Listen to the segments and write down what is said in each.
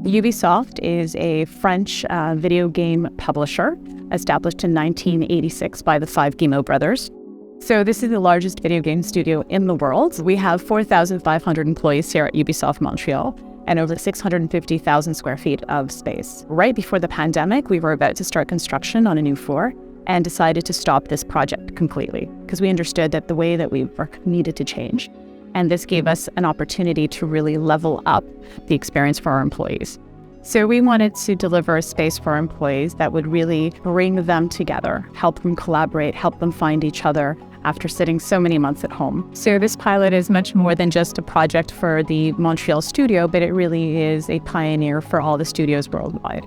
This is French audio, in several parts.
Ubisoft is a French video game publisher established in 1986 by the five Guillemot brothers. So this is the largest video game studio in the world. We have 4,500 employees here at Ubisoft Montreal and over 650,000 square feet of space. Right before the pandemic, we were about to start construction on a new floor and decided to stop this project completely because we understood that the way that we work needed to change. And this gave us an opportunity to really level up the experience for our employees. So we wanted to deliver a space for our employees that would really bring them together, help them collaborate, help them find each other after sitting so many months at home. So this pilot is much more than just a project for the Montreal studio, but it really is a pioneer for all the studios worldwide.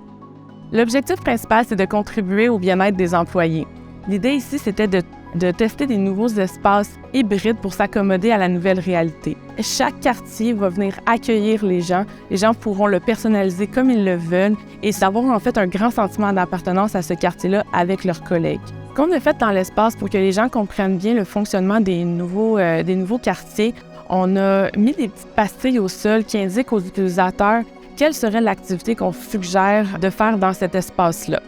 L'objectif principal, c'est de contribuer au bien-être des employés. L'idée ici, c'était de tester des nouveaux espaces hybrides pour s'accommoder à la nouvelle réalité. Chaque quartier va venir accueillir les gens pourront le personnaliser comme ils le veulent et avoir en fait un grand sentiment d'appartenance à ce quartier-là avec leurs collègues. Ce qu'on a fait dans l'espace pour que les gens comprennent bien le fonctionnement des nouveaux quartiers, on a mis des petites pastilles au sol qui indiquent aux utilisateurs quelle serait l'activité qu'on suggère de faire dans cet espace-là.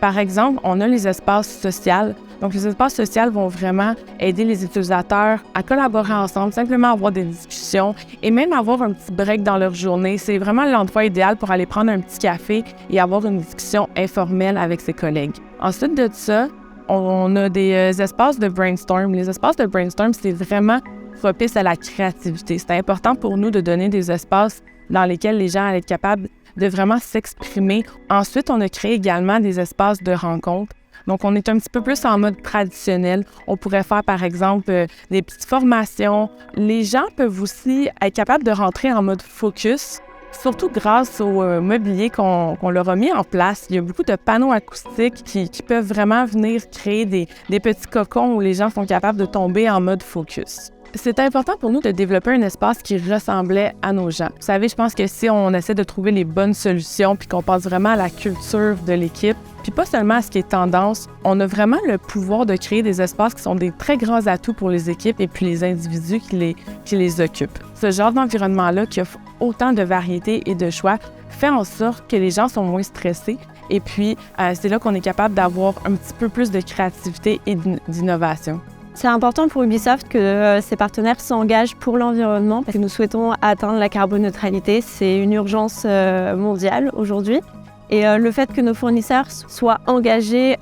Par exemple, on a les espaces sociaux. Donc, les espaces sociaux vont vraiment aider les utilisateurs à collaborer ensemble, simplement avoir des discussions et même avoir un petit break dans leur journée. C'est vraiment l'endroit idéal pour aller prendre un petit café et avoir une discussion informelle avec ses collègues. Ensuite de ça, on a des espaces de brainstorm. Les espaces de brainstorm, c'est vraiment propice à la créativité. C'est important pour nous de donner des espaces dans lesquels les gens allaient être capables de vraiment s'exprimer. Ensuite, on a créé également des espaces de rencontre. Donc, on est un petit peu plus en mode traditionnel. On pourrait faire, par exemple, des petites formations. Les gens peuvent aussi être capables de rentrer en mode focus, surtout grâce au mobilier qu'on leur a mis en place. Il y a beaucoup de panneaux acoustiques qui peuvent vraiment venir créer des petits cocons où les gens sont capables de tomber en mode focus. C'est important pour nous de développer un espace qui ressemblait à nos gens. Vous savez, je pense que si on essaie de trouver les bonnes solutions puis qu'on pense vraiment à la culture de l'équipe, puis pas seulement à ce qui est tendance, on a vraiment le pouvoir de créer des espaces qui sont des très grands atouts pour les équipes et puis les individus qui les occupent. Ce genre d'environnement-là qui offre autant de variété et de choix fait en sorte que les gens sont moins stressés et puis c'est là qu'on est capable d'avoir un petit peu plus de créativité et d'innovation. C'est important pour Ubisoft que ses partenaires s'engagent pour l'environnement parce que nous souhaitons atteindre la carboneutralité. C'est une urgence mondiale aujourd'hui. Et le fait que nos fournisseurs soient engagés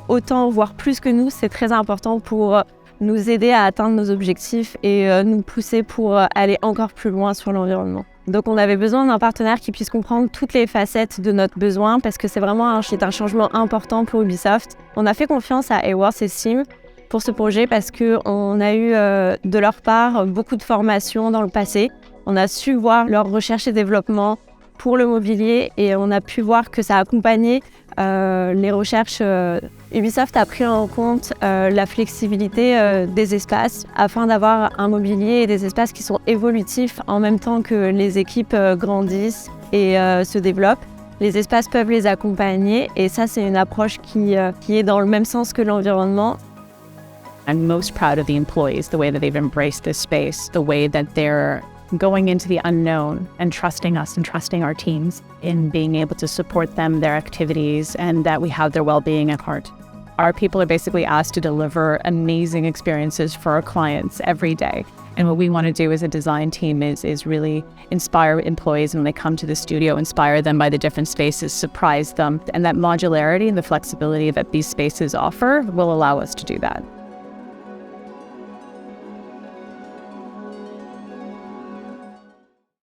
autant, voire plus que nous, c'est très important pour nous aider à atteindre nos objectifs et nous pousser pour aller encore plus loin sur l'environnement. Donc on avait besoin d'un partenaire qui puisse comprendre toutes les facettes de notre besoin parce que c'est vraiment un changement important pour Ubisoft. On a fait confiance à Awards et Steam pour ce projet parce qu'on a eu de leur part beaucoup de formations dans le passé. On a su voir leur recherche et développement pour le mobilier et on a pu voir que ça a accompagné les recherches. Ubisoft a pris en compte la flexibilité des espaces afin d'avoir un mobilier et des espaces qui sont évolutifs en même temps que les équipes grandissent et se développent. Les espaces peuvent les accompagner et ça, c'est une approche qui est dans le même sens que l'environnement. I'm most proud of the employees, the way that they've embraced this space, the way that they're going into the unknown and trusting us and trusting our teams in being able to support them, their activities, and that we have their well-being at heart. Our people are basically asked to deliver amazing experiences for our clients every day. And what we want to do as a design team is really inspire employees when they come to the studio, inspire them by the different spaces, surprise them. And that modularity and the flexibility that these spaces offer will allow us to do that.